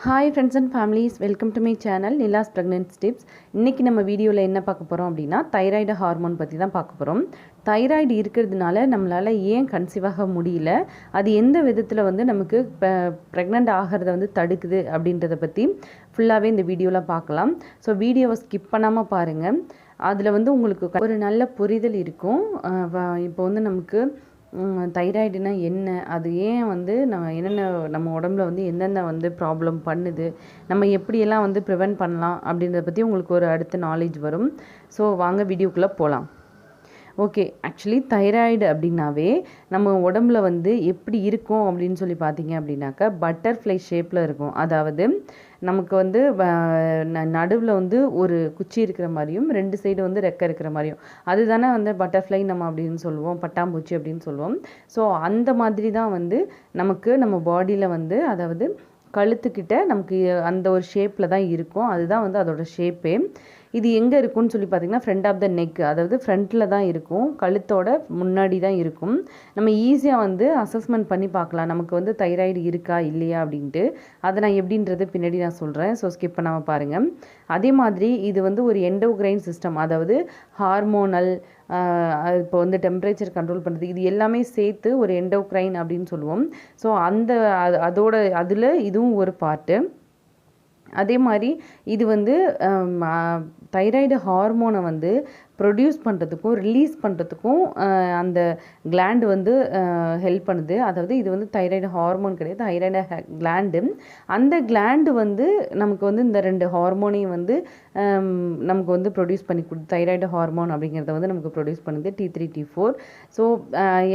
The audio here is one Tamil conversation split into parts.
Hi friends and families, welcome to my channel Nila's pregnancy tips. இன்றைக்கி நம்ம வீடியோவில் என்ன பார்க்க போகிறோம் அப்படின்னா தைராய்டு ஹார்மோன் பற்றி தான் பார்க்க போகிறோம். தைராய்டு இருக்கிறதுனால நம்மளால் ஏன் கன்சீவ் ஆக முடியல, அது எந்த விதத்தில் வந்து நமக்கு ப்ரெக்னென்ட் ஆகிறத வந்து தடுக்குது அப்படின்றத பற்றி ஃபுல்லாகவே இந்த வீடியோவில் பார்க்கலாம். ஸோ வீடியோவை ஸ்கிப் பண்ணாமல் பாருங்கள். அதில் வந்து உங்களுக்கு ஒரு நல்ல புரிதல் இருக்கும். இப்போ வந்து நமக்கு தைராய்டுனா என்ன, அது ஏன் வந்து நம்ம உடம்புல வந்து எந்தெந்த வந்து ப்ராப்ளம் பண்ணுது, நம்ம எப்படியெல்லாம் வந்து ப்ரிவென்ட் பண்ணலாம் அப்படின்றத பற்றி உங்களுக்கு ஒரு அடுத்த நாலேஜ் வரும். ஸோ வாங்க வீடியோக்குள்ளே போகலாம். ஓகே, ஆக்சுவலி தைராய்டு அப்படின்னாவே நம்ம உடம்புல வந்து எப்படி இருக்கும் அப்படின்னு சொல்லி பார்த்தீங்க அப்படின்னாக்கா பட்டர்ஃப்ளை ஷேப்பில் இருக்கும். அதாவது நமக்கு வந்து நடுவில் வந்து ஒரு குச்சி இருக்கிற மாதிரியும் ரெண்டு சைடு வந்து ரெக்கை இருக்கிற மாதிரியும், அதுதானே வந்து பட்டர்ஃப்ளை நம்ம அப்படின்னு சொல்லுவோம், பட்டாம்பூச்சி அப்படின்னு சொல்லுவோம். ஸோ அந்த மாதிரி தான் வந்து நமக்கு நம்ம பாடியில் வந்து, அதாவது கழுத்துக்கிட்ட நமக்கு அந்த ஒரு ஷேப்பில் தான் இருக்கும். அதுதான் வந்து அதோட ஷேப்பே. இது எங்கே இருக்கும்னு சொல்லி பார்த்திங்கன்னா ஃப்ரண்ட் ஆஃப் த நெக், அதாவது ஃப்ரண்ட்டில் தான் இருக்கும், கழுத்தோட முன்னாடி தான் இருக்கும். நம்ம ஈஸியாக வந்து அசஸ்மெண்ட் பண்ணி பார்க்கலாம் நமக்கு வந்து தைராய்டு இருக்கா இல்லையா அப்படின்ட்டு. அதை நான் எப்படின்றது பின்னாடி நான் சொல்கிறேன். ஸோ ஸ்கிப் பண்ணாமல் பாருங்கள். அதே மாதிரி இது வந்து ஒரு எண்டோக்ரைன் சிஸ்டம், அதாவது ஹார்மோனல், இப்போ வந்து டெம்பரேச்சர் கண்ட்ரோல் பண்ணுறது, இது எல்லாமே சேர்த்து ஒரு எண்டோக்ரைன் அப்படின்னு சொல்லுவோம். ஸோ அதில் இதுவும் ஒரு பார்ட்டு. அதே மாதிரி இது வந்து தைராய்டு ஹார்மோனை வந்து ப்ரொடியூஸ் பண்ணுறதுக்கும் ரிலீஸ் பண்ணுறதுக்கும் அந்த கிளாண்டு வந்து ஹெல்ப் பண்ணுது. அதாவது இது வந்து தைராய்டு ஹார்மோன் கிடையாது, தைராய்டு கிளாண்டு. அந்த கிளாண்டு வந்து நமக்கு வந்து இந்த ரெண்டு ஹார்மோனையும் வந்து நமக்கு வந்து ப்ரொடியூஸ் பண்ணி தைராய்டு ஹார்மோன் அப்படிங்கிறத வந்து நமக்கு ப்ரொடியூஸ் பண்ணுது, T3 T4. ஸோ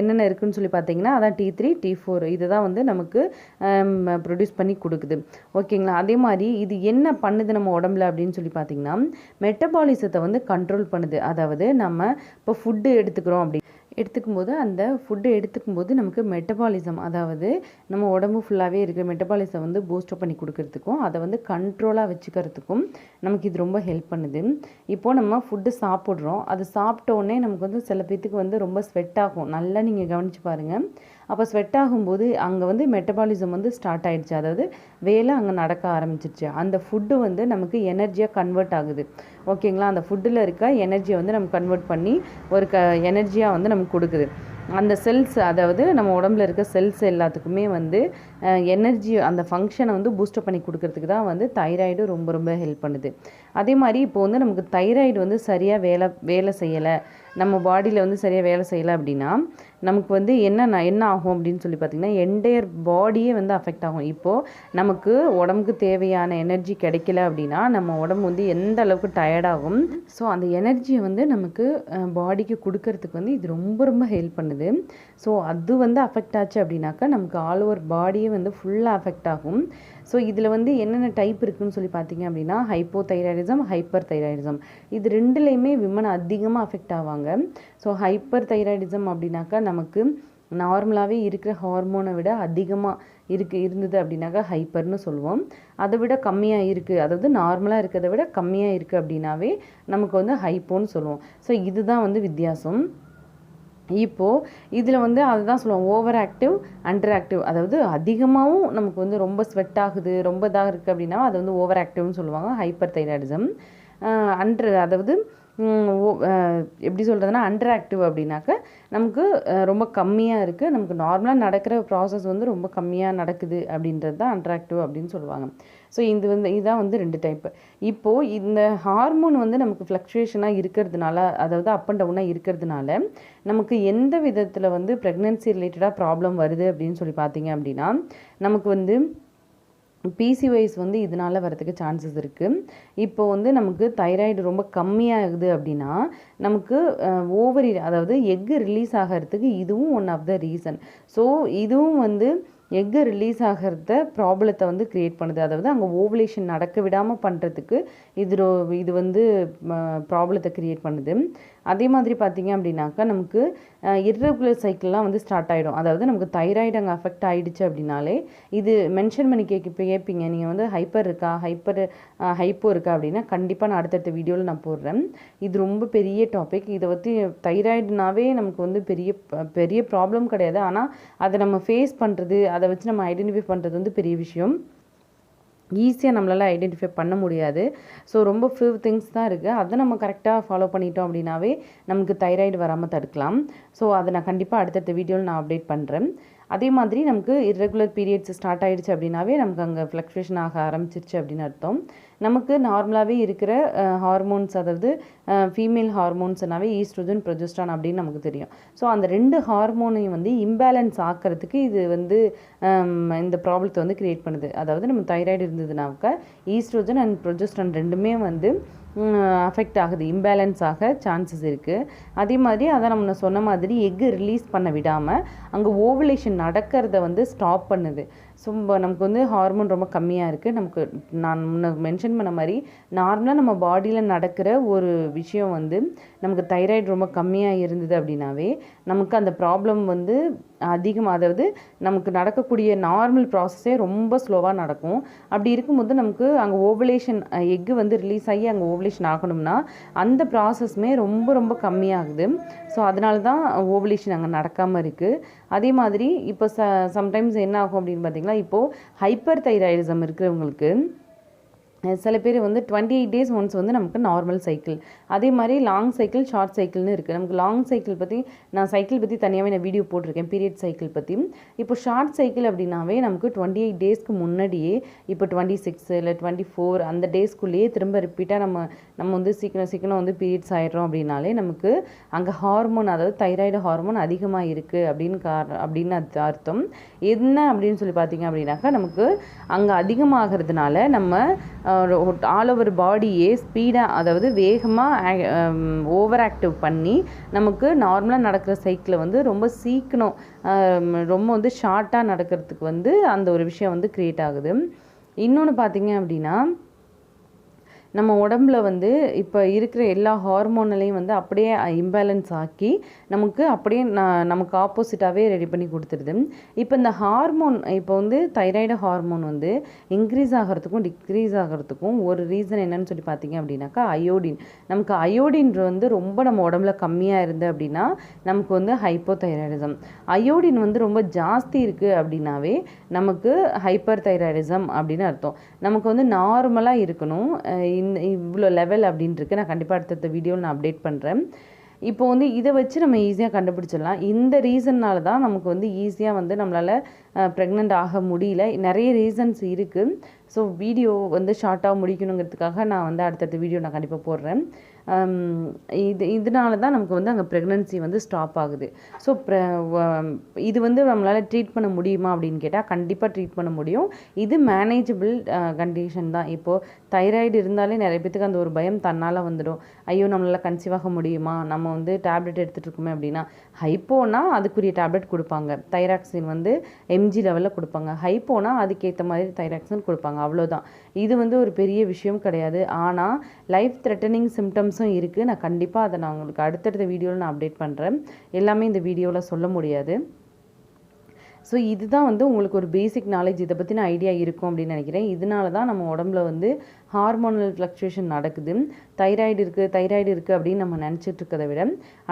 என்னென்ன இருக்குதுன்னு சொல்லி பார்த்தீங்கன்னா அதான் T3 T4 இதுதான் வந்து நமக்கு ப்ரொடியூஸ் பண்ணி கொடுக்குது. ஓகேங்களா. அதே மாதிரி இது என்ன பண்ணுது நம்ம உடம்புல அப்படின்னு சொல்லி பார்த்தீங்கன்னா மெட்டபாலிசத்தை வந்து கண்ட்ரோல் பண்ணுது. அதாவது நம்ம இப்போ ஃபுட்டு எடுத்துக்கும்போது அந்த ஃபுட்டு எடுத்துக்கும்போது நமக்கு மெட்டபாலிசம், அதாவது நம்ம உடம்பு ஃபுல்லாகவே இருக்கிற மெட்டபாலிசம் வந்து பூஸ்டப் பண்ணி கொடுக்கறதுக்கும் அதை வந்து கண்ட்ரோலாக வச்சுக்கிறதுக்கும் நமக்கு இது ரொம்ப ஹெல்ப் பண்ணுது. இப்போது நம்ம ஃபுட்டு சாப்பிட்றோம், அது சாப்பிட்டோடனே நமக்கு வந்து சில பேத்துக்கு வந்து ரொம்ப ஸ்வெட் ஆகும். நல்லா நீங்கள் கவனித்து பாருங்கள். அப்போ ஸ்வெட் ஆகும்போது அங்கே வந்து மெட்டபாலிசம் வந்து ஸ்டார்ட் ஆகிடுச்சு, அதாவது வேலை அங்கே நடக்க ஆரம்பிச்சிருச்சு. அந்த ஃபுட்டு வந்து நமக்கு எனர்ஜியாக கன்வெர்ட் ஆகுது. ஓகேங்களா. அந்த ஃபுட்டில் இருக்க எனர்ஜியை வந்து நம்ம கன்வெர்ட் பண்ணி ஒரு எனர்ஜியாக வந்து நமக்கு கொடுக்குது. அந்த செல்ஸ், அதாவது நம்ம உடம்புல இருக்க செல்ஸ் எல்லாத்துக்குமே வந்து எனர்ஜி, அந்த ஃபங்க்ஷனை வந்து பூஸ்டப் பண்ணி கொடுக்கறதுக்கு தான் வந்து தைராய்டு ரொம்ப ரொம்ப ஹெல்ப் பண்ணுது. அதே மாதிரி இப்போ வந்து நமக்கு தைராய்டு வந்து சரியாக வேலை செய்யலை, நம்ம பாடியில் வந்து சரியாக வேலை செய்யலை அப்படின்னா நமக்கு வந்து என்ன ஆகும் அப்படின்னு சொல்லி பார்த்திங்கன்னா என்டையர் பாடியே வந்து அஃபெக்ட் ஆகும். இப்போது நமக்கு உடம்புக்கு தேவையான எனர்ஜி கிடைக்கல அப்படின்னா நம்ம உடம்பு வந்து எந்த அளவுக்கு டயர்டாகும். ஸோ அந்த எனர்ஜியை வந்து நமக்கு பாடிக்கு கொடுக்கறதுக்கு வந்து இது ரொம்ப ரொம்ப ஹெல்ப் பண்ணுது. ஸோ அது வந்து அஃபெக்ட் ஆச்சு அப்படின்னாக்கா நமக்கு ஆல் ஓவர் பாடியே வந்து ஃபுல்லாக அஃபெக்ட் ஆகும். ஸோ இதில் வந்து என்னென்ன டைப் இருக்குதுன்னு சொல்லி பார்த்தீங்க அப்படின்னா ஹைப்போதைராய்டிசம், ஹைப்பர் தைராய்டிசம், இது ரெண்டுலேயுமே விமன் அதிகமாக அஃபெக்ட் ஆவாங்க. ஸோ ஹைப்பர் தைராய்டிசம் அப்படின்னாக்கா நமக்கு நார்மலாகவே இருக்கிற ஹார்மோனை விட அதிகமாக இருந்தது அப்படின்னாக்கா ஹைப்பர்னு சொல்லுவோம். அதை விட கம்மியாக இருக்குது, அதாவது நார்மலாக இருக்கிறத விட கம்மியாக இருக்குது அப்படின்னாவே நமக்கு வந்து ஹைப்போன்னு சொல்லுவோம். ஸோ இதுதான் வந்து வித்தியாசம். இப்போது இதில் வந்து அதுதான் சொல்லுவோம் ஓவர் ஆக்டிவ், அண்டர் ஆக்டிவ். அதாவது அதிகமாகவும் நமக்கு வந்து ரொம்ப ஸ்வெட் ஆகுது, ரொம்ப இதாக இருக்குது அப்படின்னா அது வந்து ஓவர் ஆக்டிவ்னு சொல்லுவாங்க, ஹைப்பர் தைராய்டிசம். அதாவது எப்படி சொல்கிறதுனா அண்டர் ஆக்டிவ் அப்படின்னாக்க நமக்கு ரொம்ப கம்மியாக இருக்குது, நமக்கு நார்மலாக நடக்கிற ப்ராசஸ் வந்து ரொம்ப கம்மியாக நடக்குது அப்படின்றது தான் அண்டர் ஆக்டிவ் அப்படின்னு சொல்லுவாங்க. ஸோ இதுதான் வந்து ரெண்டு டைப்பு. இப்போது இந்த ஹார்மோன் வந்து நமக்கு ஃப்ளக்சுவேஷனாக இருக்கிறதுனால, அதாவது அப் அண்ட் டவுனாக இருக்கிறதுனால நமக்கு எந்த விதத்தில் வந்து ப்ரெக்னென்சி ரிலேட்டடாக ப்ராப்ளம் வருது அப்படின்னு சொல்லி பார்த்தீங்க அப்படின்னா நமக்கு வந்து பிசிஓஎஸ் வந்து இதனால் வரதுக்கு சான்சஸ் இருக்குது. இப்போ வந்து நமக்கு தைராய்டு ரொம்ப கம்மியாகுது அப்படின்னா நமக்கு ஓவரி, அதாவது எக்கு ரிலீஸ் ஆகிறதுக்கு இதுவும் one of the reason. So இதுவும் வந்து எக்கு ரிலீஸ் ஆகிறத ப்ராப்ளத்தை வந்து க்ரியேட் பண்ணுது. அதாவது அங்கே ஓவுலேஷன் நடக்க விடாமல் பண்ணுறதுக்கு இது வந்து ப்ராப்ளத்தை க்ரியேட் பண்ணுது. அதே மாதிரி பார்த்திங்க அப்படின்னாக்கா நமக்கு இர்ரெகுலர் சைக்கிள்லாம் வந்து ஸ்டார்ட் ஆகிடும். அதாவது நமக்கு தைராய்டு அங்கே அஃபெக்ட் ஆகிடுச்சு அப்படின்னாலே இது மென்ஷன் பண்ணி கேட்பீங்க, நீங்கள் வந்து ஹைப்பர் இருக்கா, ஹைப்போ இருக்கா அப்படின்னா கண்டிப்பாக நான் அடுத்தடுத்த வீடியோவில் நான் போடுறேன். இது ரொம்ப பெரிய டாபிக். இதை பற்றி தைராய்டுனாவே நமக்கு வந்து பெரிய ப்ராப்ளம் கிடையாது, ஆனால் அதை நம்ம ஃபேஸ் பண்ணுறது, அதை வச்சு நம்ம ஐடென்டிஃபை பண்ணுறது வந்து பெரிய விஷயம். ஈஸியாக நம்மளால் ஐடென்டிஃபை பண்ண முடியாது. ஸோ ரொம்ப ஃபியூ திங்ஸ் தான் இருக்குது. அதை நம்ம கரெக்டாக ஃபாலோ பண்ணிட்டோம் அப்படின்னாவே நமக்கு தைராய்டு வராமல் தடுக்கலாம். ஸோ அதை நான் கண்டிப்பாக அடுத்தடுத்த வீடியோவில் நான் அப்டேட் பண்ணுறேன். அதே மாதிரி நமக்கு இர்ரெகுலர் பீரியட்ஸ் ஸ்டார்ட் ஆகிடுச்சு அப்படின்னாவே நமக்கு அங்கே ஃப்ளக்சுவேஷன் ஆக ஆரம்பிச்சிருச்சு அப்படின்னு அர்த்தம். நமக்கு நார்மலாகவே இருக்கிற ஹார்மோன்ஸ், அதாவது ஃபீமேல் ஹார்மோன்ஸ்னாவே ஈஸ்ட்ரோஜன், ப்ரொஜெஸ்ட்ரான் அப்படின்னு நமக்கு தெரியும். ஸோ அந்த 2 ஹார்மோனையும் வந்து இம்பேலன்ஸ் ஆக்கிறதுக்கு இது வந்து இந்த ப்ராப்ளத்தை வந்து க்ரியேட் பண்ணுது. அதாவது நம்ம தைராய்டு இருந்ததுனாக்க ஈஸ்ட்ரோஜன் அண்ட் ப்ரொஜெஸ்ட்ரான் ரெண்டுமே வந்து அஃபெக்ட் ஆகுது, இம்பேலன்ஸ் ஆக சான்சஸ் இருக்குது. அதே மாதிரி அதை நம்ம சொன்ன மாதிரி எக்கு ரிலீஸ் பண்ண விடாமல் அங்கே ஓவலேஷன் நடக்கிறத வந்து ஸ்டாப் பண்ணுது. ஸோ நமக்கு வந்து ஹார்மோன் ரொம்ப கம்மியாக இருக்குது. நமக்கு நான் முன்ன மென்ஷன் பண்ண மாதிரி நார்மலாக நம்ம பாடியில் நடக்கிற ஒரு விஷயம் வந்து நமக்கு தைராய்டு ரொம்ப கம்மியாக இருந்தது அப்படின்னாவே நமக்கு அந்த ப்ராப்ளம் வந்து அதிகமாக, அதாவது நமக்கு நடக்கக்கூடிய நார்மல் ப்ராசஸே ரொம்ப ஸ்லோவாக நடக்கும். அப்படி இருக்கும்போது நமக்கு அங்கே ஓவலேஷன் எக்கு வந்து ரிலீஸ் ஆகி அங்கே ஓவலேஷன் ஆகணும்னா அந்த ப்ராசஸ்மே ரொம்ப ரொம்ப கம்மியாகுது. ஸோ அதனால தான் ஓவலேஷன் அங்கே நடக்காமல் இருக்குது. அதே மாதிரி இப்போ சம்டைம்ஸ் என்ன ஆகும் அப்படின்னு பார்த்தீங்கன்னா, இப்போது ஹைப்பர் தைராய்டிசம் இருக்கிறவங்களுக்கு சில பேர் வந்து 28 days ஒன்ஸ் வந்து நமக்கு நார்மல் சைக்கிள், அதே மாதிரி லாங் சைக்கிள், ஷார்ட் சைக்கிள்னு இருக்குது. நமக்கு லாங் சைக்கிள் பற்றி நான் சைக்கிள் பற்றி தனியாகவே நான் வீடியோ போட்டிருக்கேன், பீரியட் சைக்கிள் பற்றி. இப்போ ஷார்ட் சைக்கிள் அப்படின்னாவே நமக்கு 28 daysக்கு முன்னாடியே இப்போ 26 இல்லை 24 அந்த டேஸ்க்குள்ளேயே திரும்ப ரிப்பீட்டாக நம்ம வந்து சீக்கிரம் வந்து பீரியட்ஸ் ஆகிடுறோம் அப்படின்னாலே நமக்கு அங்கே ஹார்மோன், அதாவது தைராய்டு ஹார்மோன் அதிகமாக இருக்குது அப்படின்னு அர்த்தம். என்ன அப்படின்னு சொல்லி பார்த்தீங்க அப்படின்னாக்கா, நமக்கு அங்கே அதிகமாகிறதுனால நம்ம ஆல் ஓவர் பாடியே ஸ்பீடாக, அதாவது வேகமாக ஓவர் ஆக்டிவ் பண்ணி நமக்கு நார்மலாக நடக்கிற சைக்கிளை வந்து ரொம்ப சீக்கிரம் ரொம்ப வந்து ஷார்ட்டாக நடக்கிறதுக்கு வந்து அந்த ஒரு விஷயம் வந்து க்ரியேட் ஆகுது. இன்னொன்று பார்த்தீங்க அப்படின்னா, நம்ம உடம்புல வந்து இப்போ இருக்கிற எல்லா ஹார்மோனலையும் வந்து அப்படியே இம்பேலன்ஸ் ஆக்கி நமக்கு அப்படியே நமக்கு ஆப்போசிட்டாகவே ரெடி பண்ணி கொடுத்துருது. இப்போ இந்த ஹார்மோன், இப்போ வந்து தைராய்டு ஹார்மோன் வந்து இன்க்ரீஸ் ஆகிறதுக்கும் டிக்ரீஸ் ஆகிறதுக்கும் ஒரு ரீசன் என்னன்னு சொல்லி பார்த்தீங்க அப்படின்னாக்கா, அயோடின். நமக்கு அயோடின் வந்து ரொம்ப நம்ம உடம்புல கம்மியாக இருந்து அப்படின்னா நமக்கு வந்து ஹைப்போதைராய்டிசம். அயோடின் வந்து ரொம்ப ஜாஸ்தி இருக்குது அப்படின்னாவே நமக்கு ஹைப்பர் தைராய்டிசம் அப்படின்னு அர்த்தம். நமக்கு வந்து நார்மலாக இருக்கணும், இவ்வளோ லெவல் அப்படின்ட்டு நான் கண்டிப்பாக அடுத்த வீடியோவில் நான் அப்டேட் பண்ணுறேன். இப்போ வந்து இதை வச்சு நம்ம ஈஸியாக கண்டுபிடிச்சிடலாம். இந்த ரீசன்னால தான் நமக்கு வந்து ஈஸியாக வந்து நம்மளால் ப்ரெக்னென்ட் ஆக முடியல. நிறைய ரீசன்ஸ் இருக்குது. ஸோ வீடியோ வந்து ஷார்ட்டாக முடிக்கணுங்கிறதுக்காக நான் வந்து அடுத்தடுத்த வீடியோ நான் கண்டிப்பாக போடுறேன். இதனால தான் நமக்கு வந்து அங்கே ப்ரெக்னன்சி வந்து ஸ்டாப் ஆகுது. ஸோ இது வந்து நம்மளால் ட்ரீட் பண்ண முடியுமா அப்படின்னு கேட்டால் கண்டிப்பாக ட்ரீட் பண்ண முடியும். இது மேனேஜபிள் கண்டிஷன் தான். இப்போது தைராய்டு இருந்தாலே நிறைய பேத்துக்கு அந்த ஒரு பயம் தன்னால் வந்துடும். ஐயோ நம்மளால் கன்சீவ் ஆக முடியுமா, நம்ம வந்து டேப்லெட் எடுத்துகிட்டு இருக்கோமே அப்படின்னா. ஹைப்போனா அதுக்குரிய டேப்லெட் கொடுப்பாங்க, தைராக்சின் வந்து எம்ஜி லெவலில் கொடுப்பாங்க. ஹைப்போனா அதுக்கேற்ற மாதிரி தைராக்சின் கொடுப்பாங்க, அவ்வளோதான். இது வந்து ஒரு பெரிய விஷயம் கிடையாது. ஆனால் லைஃப் த்ரெட்டனிங் சிம்டம்ஸும் இருக்குது. நான் கண்டிப்பாக அதை நான் உங்களுக்கு அடுத்தடுத்த வீடியோவில் நான் அப்டேட் பண்ணுறேன். எல்லாமே இந்த வீடியோவில் சொல்ல முடியாது. ஸோ இதுதான் வந்து உங்களுக்கு ஒரு பேசிக் நாலேஜ், இதை பற்றின ஐடியா இருக்கும் அப்படின்னு நினைக்கிறேன். இதனால தான் நம்ம உடம்புல வந்து ஹார்மோனல் ஃப்ளக்சுவேஷன் நடக்குது. தைராய்டு இருக்குது அப்படின்னு நம்ம நினச்சிட்டு இருக்கிறத விட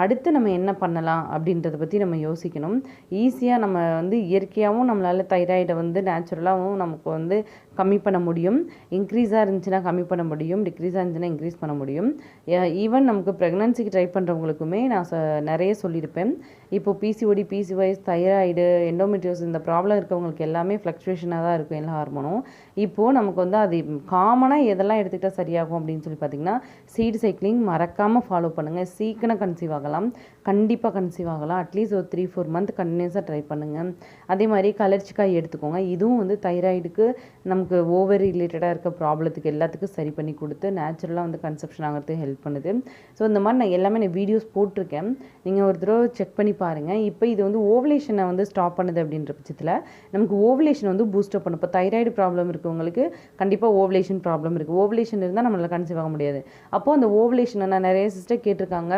அடுத்து நம்ம என்ன பண்ணலாம் அப்படின்றத பற்றி நம்ம யோசிக்கணும். ஈஸியாக நம்ம வந்து இயற்கையாகவும் நம்மளால் தைராய்டை வந்து நேச்சுரலாகவும் நமக்கு வந்து கம்மி பண்ண முடியும். இன்க்ரீஸாக இருந்துச்சுன்னா கம்மி பண்ண முடியும், டிக்ரீஸாக இருந்துச்சுன்னா இன்க்ரீஸ் பண்ண முடியும். ஈவன் நமக்கு ப்ரெக்னன்சிக்கு ட்ரை பண்ணுறவங்களுக்குமே நான் நிறைய சொல்லியிருப்பேன். இப்போது பிசிஓடி, பிசிஒய்ஸ், தைராய்டு, எண்டோமெட்ரியோசிஸ் இந்த ப்ராப்ளம் இருக்கவங்களுக்கு எல்லாமே ஃப்ளக்சுவேஷனாக தான் இருக்கும் எல்லா ஹார்மோனும். இப்போது நமக்கு வந்து அது காமனாக எதெல்லாம் எடுத்துக்கிட்டால் சரியாகும் அப்படின்னு சொல்லி பார்த்தீங்கன்னா, சீட் சைக்கிளிங் மறக்காமல் ஃபாலோ பண்ணுங்கள். சீக்கிரம் கன்சீவ் ஆகலாம், கண்டிப்பாக கன்சீவ் ஆகலாம். அட்லீஸ்ட் ஒரு 3-4 மந்த் கண்டினியூஸாக ட்ரை பண்ணுங்கள். அதே மாதிரி கலர்ச்சிக்காய் எடுத்துக்கோங்க. இதுவும் வந்து தைராய்டுக்கு நமக்கு ஓவரி ரிலேட்டடாக இருக்க ப்ராப்ளத்துக்கு எல்லாத்துக்கும் சரி பண்ணி கொடுத்து நேச்சுரலாக வந்து கன்செப்ஷன் ஆகிறதுக்கு ஹெல்ப் பண்ணுது. ஸோ இந்த மாதிரி நான் எல்லாமே நான் வீடியோஸ் போட்டிருக்கேன், நீங்கள் ஒரு தடவை செக் பண்ணி பாருங்கள். இப்போ இது வந்து ஓவலேஷனை வந்து ஸ்டாப் பண்ணுது அப்படின்ற பட்சத்தில் நமக்கு ஓவலேஷன் வந்து பூஸ்டப் பண்ணும். இப்போ தைராய்டு ப்ராப்ளம் இருக்கவங்களுக்கு கண்டிப்பாக ஓவலேஷன் ப்ராப்ளம் இருக்குது. ஓவலேஷன் இருந்தால் நம்மளால் கன்சீவ் ஆக முடியாது. அப்போது அந்த ஓவலேஷனை நான் நிறைய சிஸ்டர் கேட்டிருக்காங்க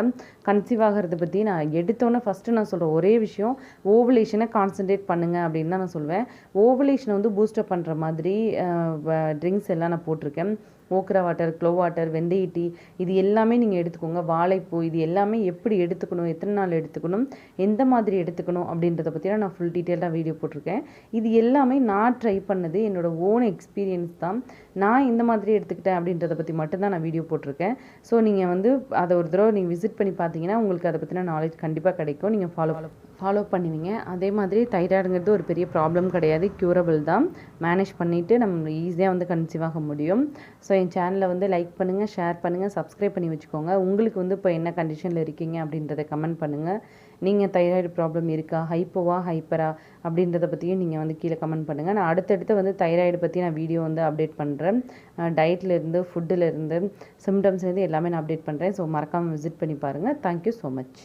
கன்சீவ் ஆகிறத பற்றி. நான் எடுத்தோன்னே ஃபஸ்ட்டு நான் சொல்கிற ஒரே விஷயம், ஓவலேஷனை கான்சன்ட்ரேட் பண்ணுங்கள் அப்படின்னு தான் நான் சொல்வேன். ஓவலேஷனை வந்து பூஸ்டப் பண்ணுற மாதிரி ட்ரிங்க்ஸ் எல்லாம் நான் போட்டிருக்கேன். ஓக்ரா வாட்டர், க்ளோ வாட்டர், வெந்தய டீ இது எல்லாமே நீங்கள் எடுத்துக்கோங்க. வாழைப்பூ இது எல்லாமே எப்படி எடுத்துக்கணும், எத்தனை நாள் எடுத்துக்கணும், எந்த மாதிரி எடுத்துக்கணும் அப்படின்றத பற்றிலாம் நான் ஃபுல் டீட்டெயிலாக வீடியோ போட்டிருக்கேன். இது எல்லாமே நான் ட்ரை பண்ணது, என்னோடய ஓன் எக்ஸ்பீரியன்ஸ் தான். நான் இந்த மாதிரி எடுத்துக்கிட்டேன் அப்படின்றத பற்றி மட்டும்தான் நான் வீடியோ போட்டிருக்கேன். ஸோ நீங்கள் வந்து அதை ஒரு தடவை நீங்கள் விசிட் பண்ணி பார்த்தீங்கன்னா உங்களுக்கு அதை பற்றின நாலேஜ் கண்டிப்பாக கிடைக்கும். நீங்கள் ஃபாலோ பண்ணுவீங்க. அதே மாதிரி தைராய்டுங்கிறது ஒரு பெரிய ப்ராப்ளம் கிடையாது, க்யூரபிள் தான். மேனேஜ் பண்ணிவிட்டு நம்ம ஈஸியாக வந்து கன்சீவ் ஆக முடியும். ஸோ என் சேனலை வந்து லைக் பண்ணுங்கள், ஷேர் பண்ணுங்கள், சப்ஸ்கிரைப் பண்ணி வச்சுக்கோங்க. உங்களுக்கு வந்து இப்போ என்ன கண்டிஷனில் இருக்கீங்க அப்படின்றத கமெண்ட் பண்ணுங்கள். நீங்கள் தைராய்டு ப்ராப்ளம் இருக்கா, ஹைப்போவா ஹைப்பரா அப்படின்றத பற்றியும் நீங்கள் வந்து கீழே கமெண்ட் பண்ணுங்கள். நான் அடுத்தடுத்து வந்து தைராய்டு பற்றி நான் வீடியோ வந்து அப்டேட் பண்ணுறேன். டயட்லேருந்து, ஃபுட்டிலேருந்து, சிம்டம்ஸ்லேருந்து எல்லாமே நான் அப்டேட் பண்ணுறேன். ஸோ மறக்காமல் விசிட் பண்ணி பாருங்கள். Thank you so much.